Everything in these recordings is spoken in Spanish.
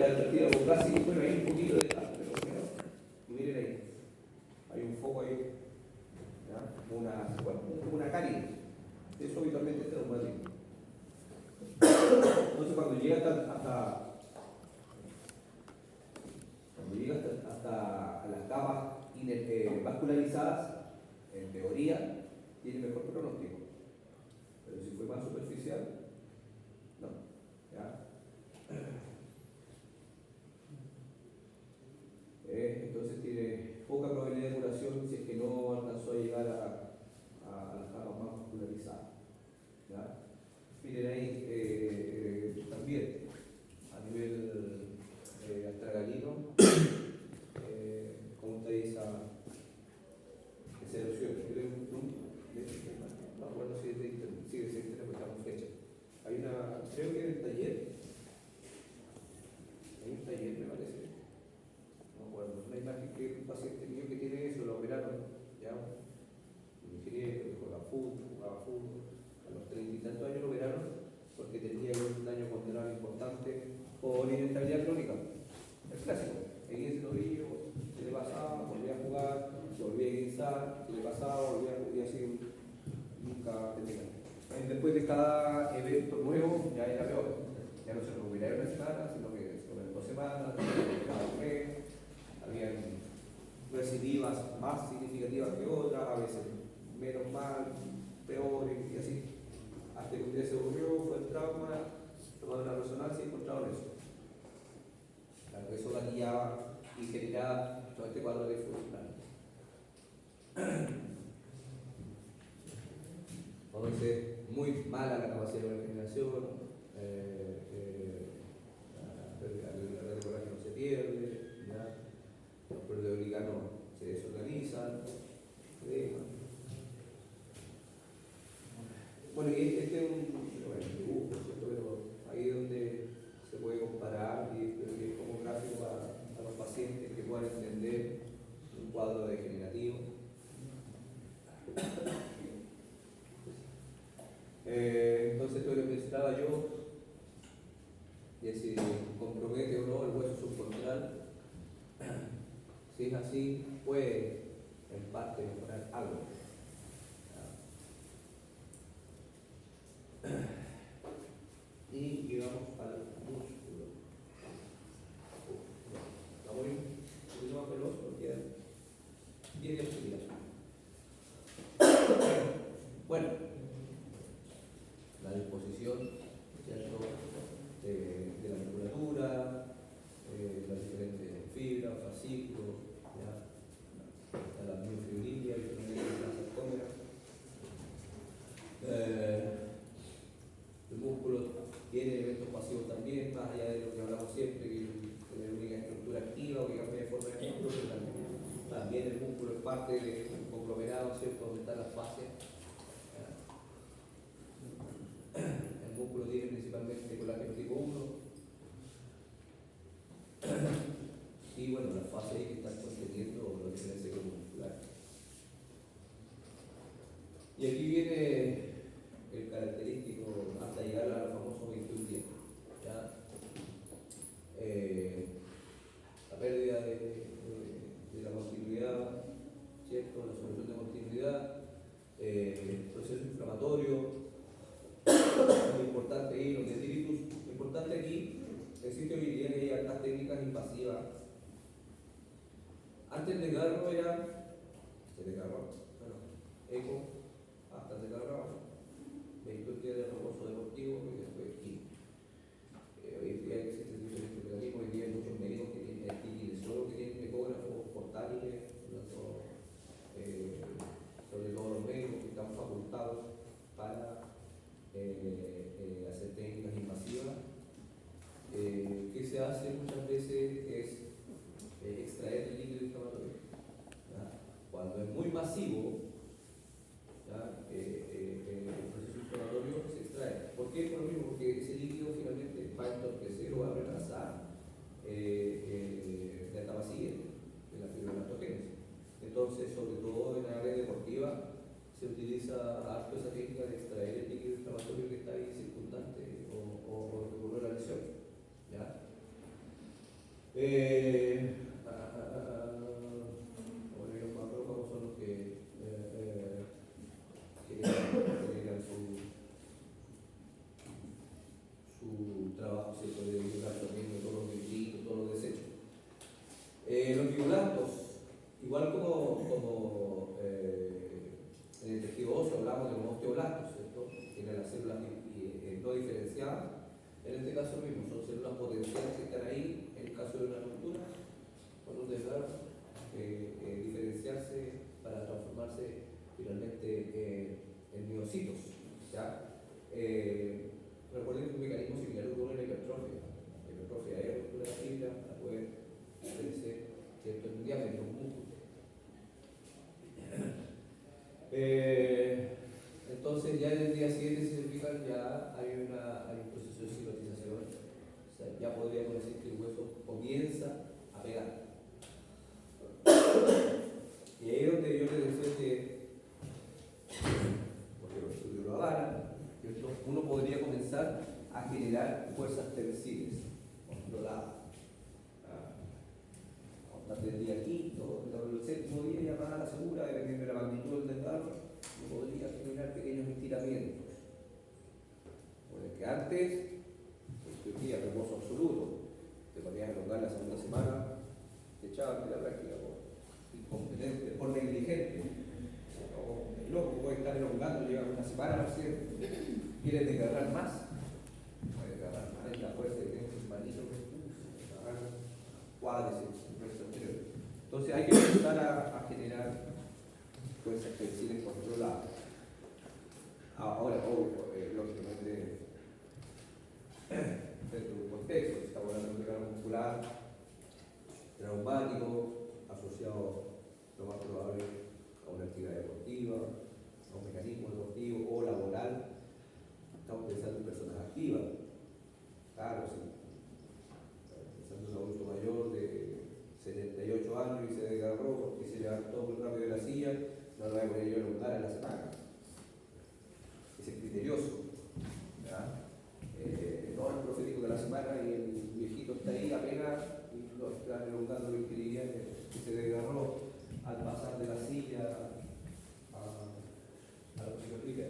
esta alternativa con gas, y bueno, hay un poquito de gas, pero bueno, y miren ahí, hay un foco ahí, ¿ya? Una cáliz. Eso habitualmente es traumático. Entonces, cuando llega hasta las capas vascularizadas, en teoría, tiene mejor pronóstico. Pero si fue más superficial, no. ¿Ya? Entonces tiene poca probabilidad de curación si es que no alcanzó a llegar a las capas más vascularizadas. ¿Ya? Miren ahí también a nivel astragalino, cómo está ahí esa erosión. No recuerdo si es de internet, sí, de internet, porque estamos en fecha. Hay creo que en el taller, me parece, no me acuerdo, una imagen que un paciente mío que tiene eso, lo operaron, ya, un ingeniero que jugaba fútbol, a los 30 y tantos años lo operaron porque tenía un daño condenado importante por inestabilidad crónica. El clásico, el tobillo, se le pasaba, volvía a jugar, volvía a guisar, se le pasaba, volvía a seguir, nunca tenía. Después de cada evento nuevo ya era peor, ya no se recuperaba una semana, sino que sobre 2 semanas, cada mes, habían recidivas más significativas que otras, a veces menos mal, peores y así. Hasta que un día se ocurrió, fue el trauma, tomaron la resonancia y encontraron eso. Claro, eso gatillaba y generaba todo este cuadro de funcional. Entonces, muy mala la capacidad de regeneración, la red de colágeno no se pierde, ¿ya? Los proteoglicanos se desorganizan, bueno, y este es un dibujo, ¿cierto? Pero ahí es donde se puede comparar y es como gráfico para los pacientes que puedan entender un cuadro degenerativo. Entonces, esto es lo que necesitaba yo, y es si compromete o no el hueso subcortical. Si es así, puede en parte mejorar algo. Y llegamos al músculo. Vamos a ir un poquito más veloz porque tiene explicación. Bueno, la disposición, ¿cierto? De la musculatura, las diferentes fibras, fascículos, la miofibrila, la sarcómera. El músculo tiene elementos pasivos también, más allá de lo que hablamos siempre, que tiene una única estructura activa o que cambia de forma de músculo, pero también el músculo es parte de un conglomerado, ¿cierto?, donde están las fases. El músculo tiene principalmente colágeno tipo 1 y bueno, las fases que están conteniendo los diferentes grupos musculares. Y aquí viene el característico hasta llegar a los famosos 21 días. ¿Ya? La pérdida de la continuidad, ¿cierto? La solución de continuidad, proceso inflamatorio, muy importante ahí, los detiritus. Lo importante aquí, existe hoy día que hay altas técnicas invasivas. Antes de carro era, eco, hasta de carro, 21 días de reposo deportivo y después químico. Hoy en día existen diferentes mecanismos, hoy día hay muchos médicos que tienen solo que tienen ecógrafos portátiles, sobre todo los médicos que están facultados para hacer técnicas invasivas. ¿Qué se hace muchas veces? Es extraer el líquido inflamatorio. ¿Ya? Cuando es muy masivo, el proceso inflamatorio se extrae. ¿Por qué? Por lo mismo, porque ese líquido finalmente va a entorpecer o va a retrasar la etapa siguiente de la fibroblastogénesis. Entonces, sobre todo en la área deportiva, se utiliza harto esa técnica de extraer el líquido inflamatorio que está ahí circundante o que ocurrió la lesión. ¿Ya? Bueno, los macrófagos son los que generan su trabajo, ¿cierto? De liberar también todos los detritos, todos los desechos. Los fibroblastos, igual como en el tejido óseo hablamos de los osteoblastos, ¿cierto? Tienen las células no diferenciadas. En este caso mismo, son células potenciales que están ahí, en el caso de una ruptura, con un desgarro, diferenciarse para transformarse finalmente en miocitos. ¿Ya? Recuerden que un mecanismo similar ocurre en la hipertrofia. La hipertrofia es ruptura de la fibra para poder crecer, ¿cierto? En un diámetro, un músculo. Entonces ya en el día 7, si se fijan, ya hay un proceso de cicatrización. O sea, ya podríamos decir que el hueso comienza a pegar. Y ahí es donde yo les decía que, porque los estudios lo avalan, uno podría comenzar a generar fuerzas tensiles controladas. Desde el día quinto, el séptimo día ya más a la segura, dependiendo de la magnitud del desgarro, uno podría generar pequeños estiramientos. Porque antes, este día reposo absoluto, te podías elongar la segunda semana, te echaban de la práctica incompetente, por negligente. El loco puede estar elongando, lleva una semana recién, quiere desgarrar más. Puede desgarrar más, es la fuerza que tiene sus manitos que desgarrar cuádriceps. Entonces hay que empezar a generar fuerzas tensiles controladas. Ahora, lógicamente, dentro de un contexto, estamos hablando de un desgarro muscular traumático, asociado lo más probable a una actividad deportiva, a un mecanismo deportivo o laboral. Estamos pensando en personas activas. Claro, sí. Pensando en un adulto mayor de 78 años y se desgarró porque se levantó muy rápido de la silla, no lo voy a poner yo a elongar a la semana. Ese es criterioso. No el profético de la semana y el viejito está ahí apenas y lo están elongando lo que diría que se desgarró al pasar de la silla a lo que se explica.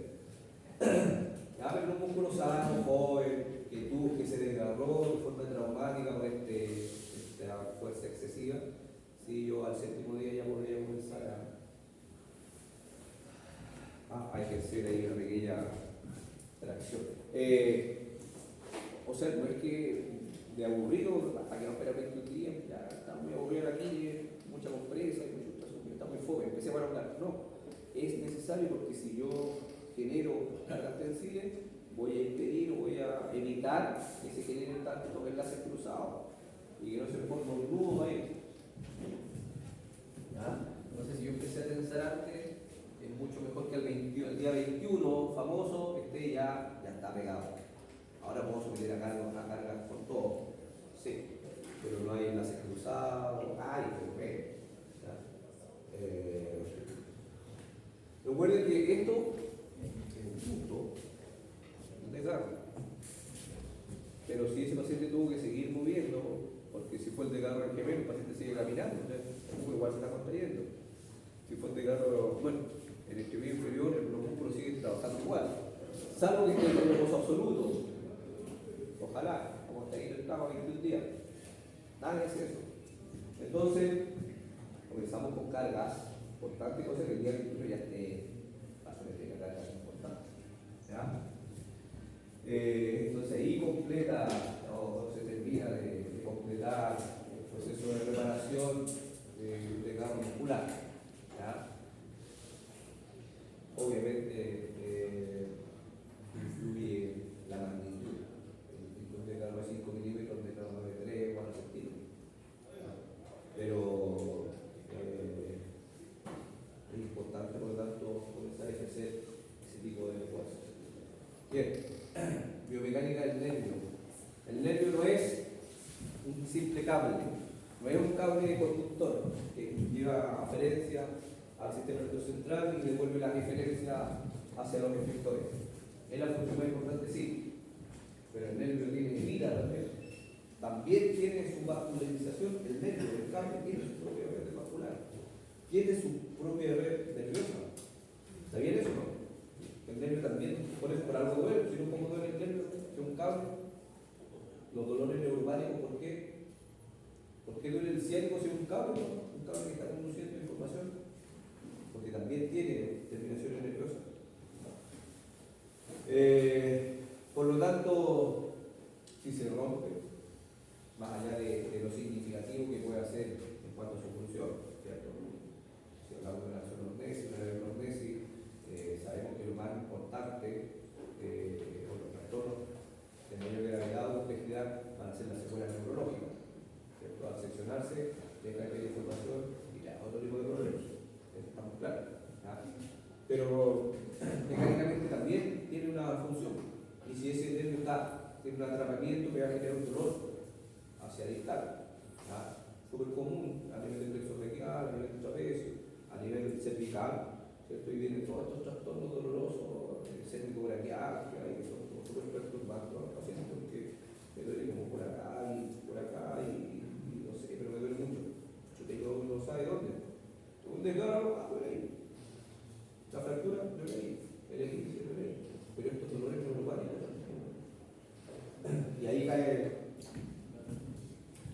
Pero un músculo sano, joven, que se desgarró de forma traumática por esta fuerza excesiva, si yo al séptimo día ya podría comenzar a ejercer ahí una pequeña tracción. O sea, no es que de aburrido, hasta que no espera 21 días, ya está muy aburrido aquí, mucha compresa, está muy fome, empecé a hablar. No, es necesario porque si yo genero cargas tensiles, voy a impedir o voy a evitar que se generen tantos enlaces cruzados y que no se forme un nudo ahí. Entonces, si yo empecé a tensar antes, es mucho mejor que el día 21 famoso ya está pegado. Ahora puedo someter a carga con todo, sí, pero no hay enlaces cruzados, recuerden que esto es un punto, un desgarro. Pero si ese paciente tuvo que seguir moviendo, porque si fue el desgarro del gemelo, el paciente sigue caminando, el músculo igual se está contrayendo. Si fue el desgarro, en el gemelo inferior, los músculos siguen trabajando igual. Salvo que esté en reposo absoluto. Ojalá, como está ahí en el cama 21 días. Nada es eso. Entonces, comenzamos con cargas importantes, cosas que el día 21 ya esté a someter a cargas importantes. ¿Ya? Entonces ahí completa, o se termina de completar el proceso de reparación del desgarro muscular. ¿Ya? Obviamente influye la magnitud. Un desgarro de 5 milímetros, un desgarro de 3, 4 centímetros. Pero es importante, por lo tanto, comenzar a ejercer ese tipo de esfuerzos. Bien. Biomecánica del nervio. El nervio no es un simple cable, no es un cable conductor que lleva aferencia al sistema nervioso central y devuelve la referencia hacia los efectores. Es la función más importante, sí, pero el nervio tiene vida también. También tiene su vascularización. tiene su propia red nerviosa. ¿Está bien eso, no? El nervio también, por eso, por algo duele. Si no, ¿cómo duele el nervio? Si es un cable. Los dolores neuropáticos, ¿por qué? ¿Por qué duele el ciático si es un cable? ¿No? Un cable que está conduciendo información. Porque también tiene terminaciones nerviosas. Por lo tanto, si se rompe, más allá de lo significativo que puede hacer en cuanto a su función, ¿cierto? Si hablamos de una sonornesis, una aeronornesis, sabemos que lo más importante, o los trastornos de mayor gravedad o complejidad, van a ser las secuelas neurológicas, ¿cierto? Al seccionarse, deja de tener información y le da otro tipo de problemas. Eso estamos claros. Pero mecánicamente también tiene una función. Y si ese nervio tiene un atrapamiento que va a generar un dolor hacia distal, súper común a nivel del plexo braquial, a nivel del trapecio, a nivel cervical, ¿cierto? Y vienen todos estos trastornos dolorosos, cérvico braquial, que son súper perturbantes a los pacientes porque me duele como por acá y no sé, pero me duele mucho. Yo te digo, no sabe dónde. Un desgarro, duele ahí. La fractura, duele ahí. El equilibrio, duele ahí. Pero estos dolores neuropáticos y ahí cae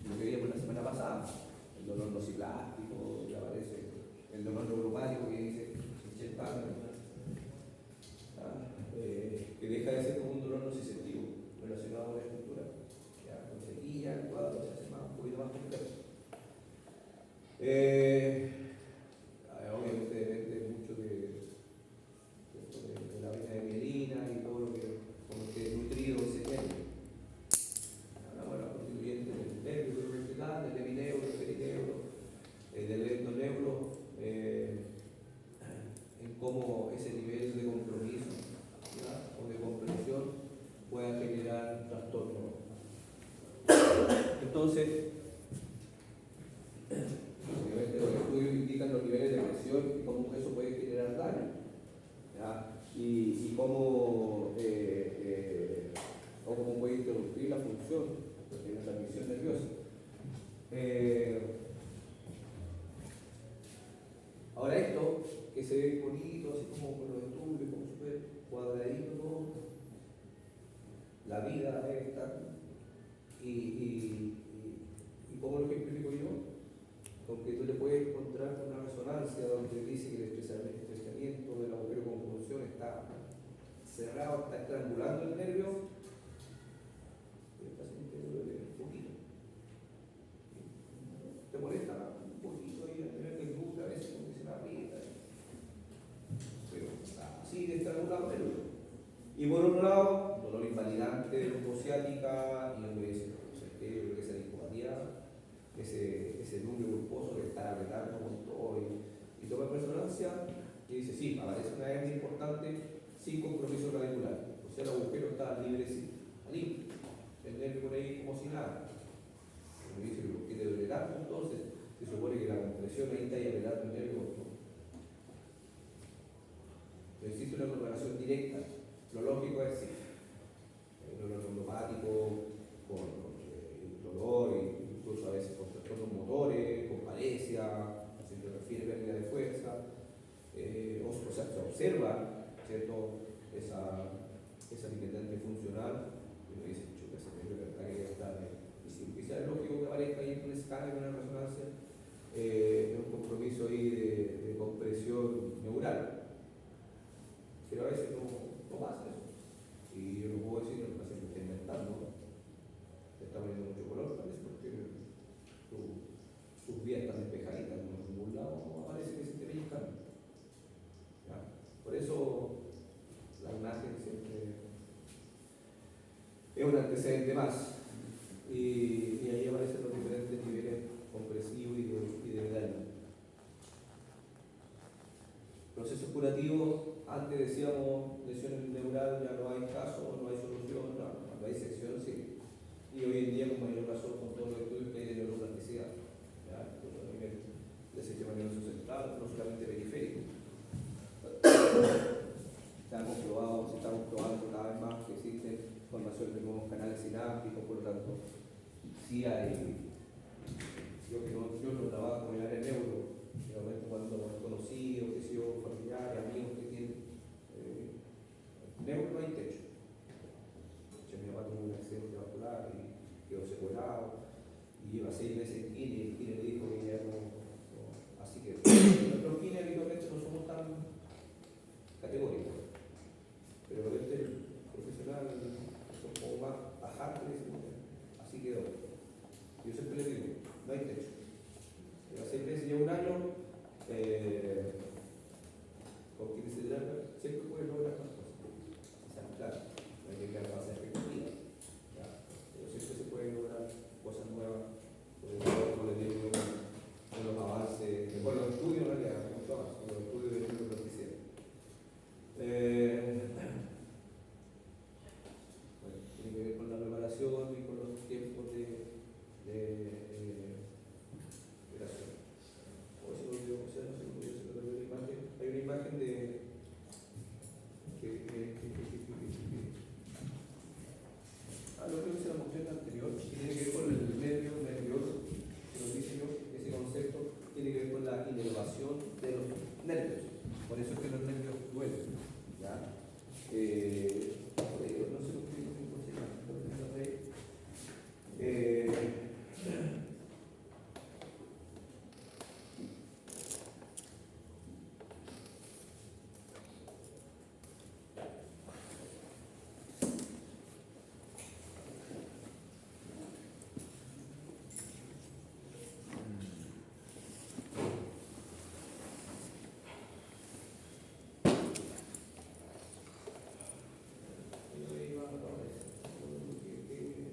lo que vimos la semana pasada, el dolor nociplástico, que aparece, el dolor neuropático que dice Michel Palmer, que deja de ser como un dolor nociceptivo relacionado con la estructura. Con sequía, el cuadro se hace un poquito más complejo. Obviamente depende mucho de la vena de mielina y todo lo que como esté nutrido ese nervio. Hablamos de la constituyente del nervio vertebral, del epineuro, del perineuro, del endoneuro, en cómo ese nivel de compromiso o de comprensión pueda generar trastorno. Entonces, obviamente los estudios indican los niveles de presión y cómo eso puede generar daño. Y cómo, o cómo puede interrumpir la función de la transmisión nerviosa. Ahora esto, que se ve bonito, así como con los estudios, como súper cuadradito todo, la vida debe estar. Y cómo lo ejemplifico yo, porque tú le puedes encontrar una resonancia donde dice que el estrechamiento del agujero con convulsión está cerrado, está estrangulando el nervio, y el paciente duele un poquito. Te molesta un poquito ahí a nivel del glúteo, a veces como que se me aprieta, pero así de estrangulado el nervio. Y por otro lado, dolor invalidante de lumbociática y esa discopatía, ese núcleo pulposo que está apretando con todo y toma resonancia y dice, sí, aparece una hernia importante sin compromiso radicular. O sea, el agujero está libre, el nervio por ahí como si nada. Me dice, ¿por qué te duele tanto? Entonces, se supone que la compresión ahí está ahí apretando el nervio. No existe una correlación directa. Lo lógico es sí. El dolor neuropático con el dolor, incluso a veces con trastornos motores, con paresia, se refiere a pérdida de fuerza, o sea, se observa, ¿cierto? Esa limitante funcional, y uno dice, chuta, ese nervio que está y si es lógico que aparezca ahí en una escala, en una resonancia, un compromiso ahí de compresión neural. Pero a veces no pasa eso. Y yo no puedo decir que el paciente está inventando, se está poniendo mucho color, parece, porque sus vías están despejaditas, en ningún lado aparece que se esté pellizcando. Por eso la imagen siempre es un antecedente más. Y ahí aparecen los diferentes niveles compresivos y de daño. Procesos curativos, antes decíamos lesiones neurales, ya no hay caso, no hay solución, cuando hay sección sí. Y hoy en día, con mayor razón, con todos los estudios que hay de neuroplasticidad, incluso a nivel del sistema nervioso central, no solamente periférico. Se está comprobando cada vez más que existe formación de nuevos canales sinápticos, por lo tanto, sí hay. Yo no trabajo en el área neuro, realmente cuando familiares, amigos que tienen. Neuro no hay techo. Mi papá tuvo un accidente vascular y quedó secuelado y lleva 6 meses en kine y el kine le dijo que ya así que los kine habitualmente no somos tan categóricos, pero este profesional son como más bajantes, así quedó. Yo siempre le digo, no hay techo. Lleva 6 meses, lleva un año, con kinesioterapia siempre puede lograr estas cosas. O sea, claro, no hay que quedar más expectativas, pero siempre se pueden lograr cosas nuevas, por el medio de los avances, por los estudios en realidad, mucho más, por los estudios de neuroplasticidad. Bueno, tiene que ver con la preparación y con los tiempos de operación. O se lo olvidó, o sea, no se lo olvidó, se lo olvidó la imagen. Hay una imagen de lo que hice la moción anterior, que tiene que ver con el nervio nervioso, que lo dije yo, ese concepto tiene que ver con la inervación de los nervios. Por eso es que los nervios duelen. ¿Ya? No sé lo que digo, ¿cómo se llama?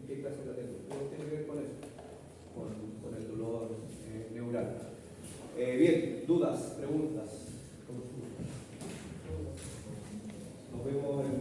¿Qué clase la tengo? Todo tiene que ver con eso, con el dolor neural. Bien, dudas, preguntas, consultas. Nos vemos en